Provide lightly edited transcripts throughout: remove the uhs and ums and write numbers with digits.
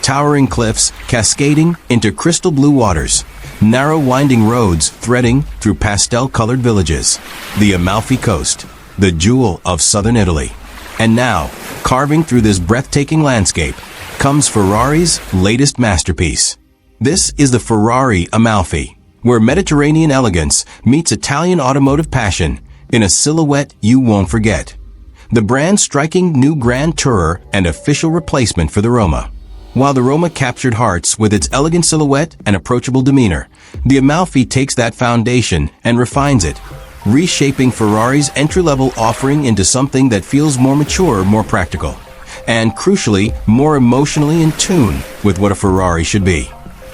towering cliffs cascading into crystal blue waters, narrow winding roads threading through pastel-colored villages. The Amalfi Coast, the jewel of southern Italy. And now, carving through this breathtaking landscape, comes Ferrari's latest masterpiece. This is the Ferrari Amalfi, where Mediterranean elegance meets Italian automotive passion in a silhouette you won't forget. The brand's striking new Grand Tourer and official replacement for the Roma. While the Roma captured hearts with its elegant silhouette and approachable demeanor, the Amalfi takes that foundation and refines it, reshaping Ferrari's entry-level offering into something that feels more mature, more practical, and crucially, more emotionally in tune with what a Ferrari should be.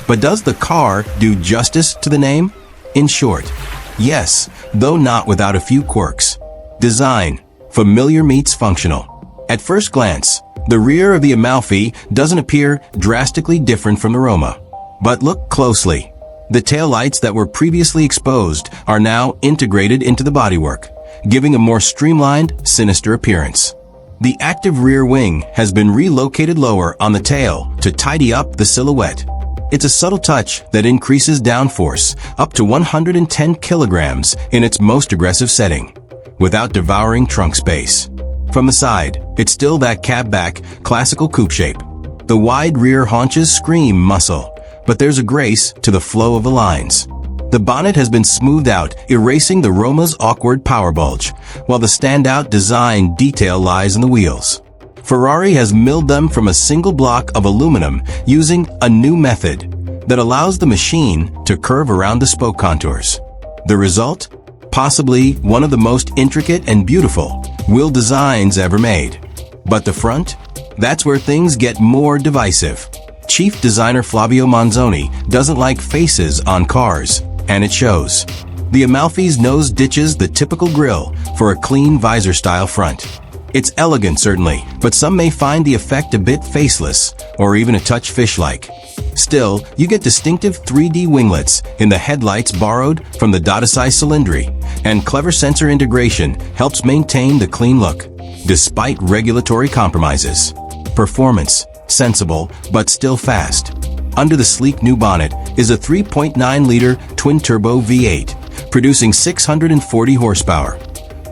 But does the car do justice to the name? In short, yes, though not without a few quirks. Design, familiar meets functional. At first glance, the rear of the Amalfi doesn't appear drastically different from the Roma. But look closely. The taillights that were previously exposed are now integrated into the bodywork, giving a more streamlined, sinister appearance. The active rear wing has been relocated lower on the tail to tidy up the silhouette. It's a subtle touch that increases downforce up to 110 kilograms in its most aggressive setting, without devouring trunk space. From the side, it's still that cab-back, classical coupe shape. The wide rear haunches scream muscle, but there's a grace to the flow of the lines. The bonnet has been smoothed out, erasing the Roma's awkward power bulge, while the standout design detail lies in the wheels. Ferrari has milled them from a single block of aluminum using a new method that allows the machine to curve around the spoke contours. The result? Possibly one of the most intricate and beautiful wheel designs ever made. But the front? That's where things get more divisive. Chief designer Flavio Monzoni doesn't like faces on cars, and it shows. The Amalfi's nose ditches the typical grille for a clean visor-style front. It's elegant, certainly, but some may find the effect a bit faceless, or even a touch fish-like. Still, you get distinctive 3D winglets in the headlights borrowed from the Dottisai cylindry, and clever sensor integration helps maintain the clean look, despite regulatory compromises. Performance, sensible, but still fast. Under the sleek new bonnet is a 3.9-liter twin-turbo V8, producing 640 horsepower,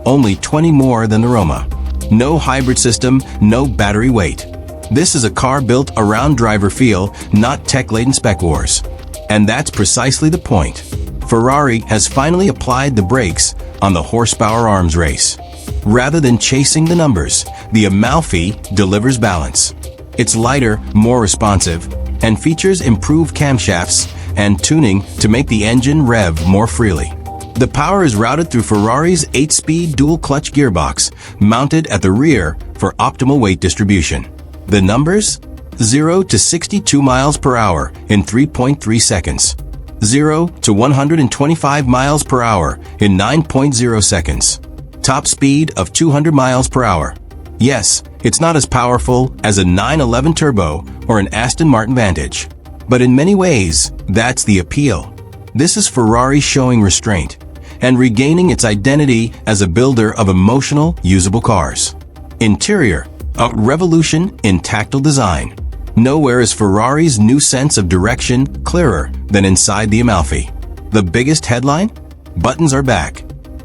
only 20 more than the Roma. No hybrid system, no battery weight. This is a car built around driver feel, not tech-laden spec wars. And that's precisely the point. Ferrari has finally applied the brakes on the horsepower arms race. Rather than chasing the numbers, the Amalfi delivers balance. It's lighter, more responsive, and features improved camshafts and tuning to make the engine rev more freely. The power is routed through Ferrari's 8-speed dual-clutch gearbox, mounted at the rear for optimal weight distribution. The numbers? 0 to 62 miles per hour in 3.3 seconds. 0 to 125 miles per hour in 9.0 seconds. Top speed of 200 miles per hour. Yes, it's not as powerful as a 911 Turbo or an Aston Martin Vantage. But in many ways, that's the appeal. This is Ferrari showing restraint and regaining its identity as a builder of emotional, usable cars. Interior, a revolution in tactile design. Nowhere is Ferrari's new sense of direction clearer than inside the Amalfi. The biggest headline? Buttons are back.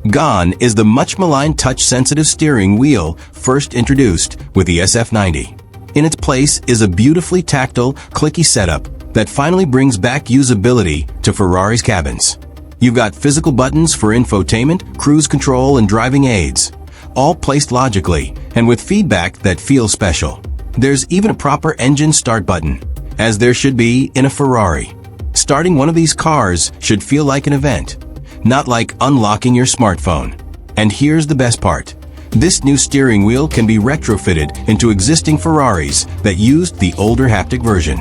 Gone is the much-maligned touch-sensitive steering wheel first introduced with the SF90. In its place is a beautifully tactile, clicky setup that finally brings back usability to Ferrari's cabins. You've got physical buttons for infotainment, cruise control, and driving aids, all placed logically and with feedback that feels special. There's even a proper engine start button, as there should be in a Ferrari. Starting one of these cars should feel like an event, not like unlocking your smartphone. And here's the best part. This new steering wheel can be retrofitted into existing Ferraris that used the older haptic version.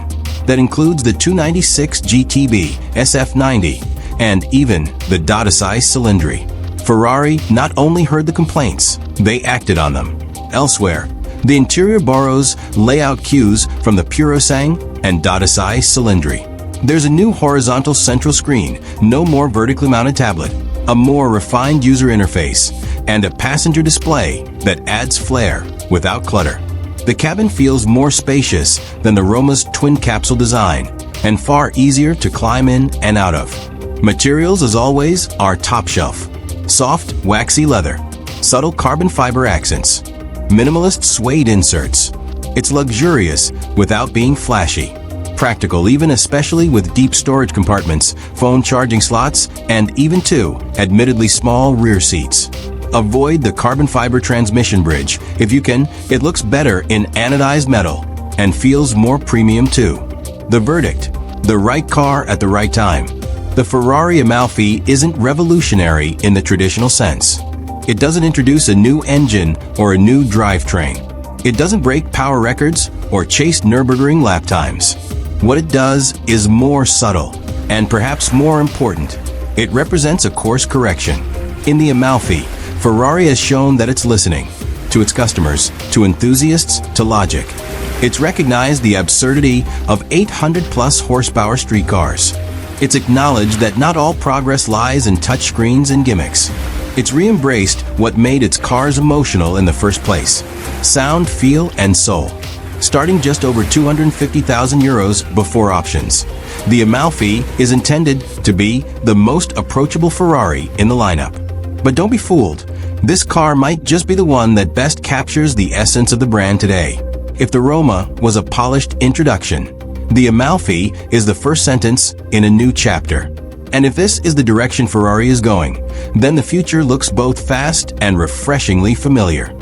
That includes the 296 GTB, SF90, and even the Dottisai cylindry. Ferrari not only heard the complaints, they acted on them. Elsewhere, the interior borrows layout cues from the Purosang and Dottisai cylindry. There's a new horizontal central screen, no more vertically mounted tablet, a more refined user interface, and a passenger display that adds flair without clutter. The cabin feels more spacious than the Roma's twin capsule design, and far easier to climb in and out of. Materials, as always, are top shelf. Soft, waxy leather, subtle carbon fiber accents, minimalist suede inserts. It's luxurious without being flashy. Practical, even especially with deep storage compartments, phone charging slots, and even two, admittedly small rear seats. Avoid the carbon fiber transmission bridge. If you can, it looks better in anodized metal and feels more premium too. The verdict: the right car at the right time. The Ferrari Amalfi isn't revolutionary in the traditional sense. It doesn't introduce a new engine or a new drivetrain. It doesn't break power records or chase Nürburgring lap times. What it does is more subtle, and perhaps more important, it represents a course correction. In the Amalfi, Ferrari has shown that it's listening to its customers, to enthusiasts, to logic. It's recognized the absurdity of 800-plus horsepower street cars. It's acknowledged that not all progress lies in touchscreens and gimmicks. It's re-embraced what made its cars emotional in the first place: sound, feel, and soul. Starting just over 250,000 euros before options, the Amalfi is intended to be the most approachable Ferrari in the lineup. But don't be fooled. This car might just be the one that best captures the essence of the brand today. If the Roma was a polished introduction, the Amalfi is the first sentence in a new chapter. And if this is the direction Ferrari is going, then the future looks both fast and refreshingly familiar.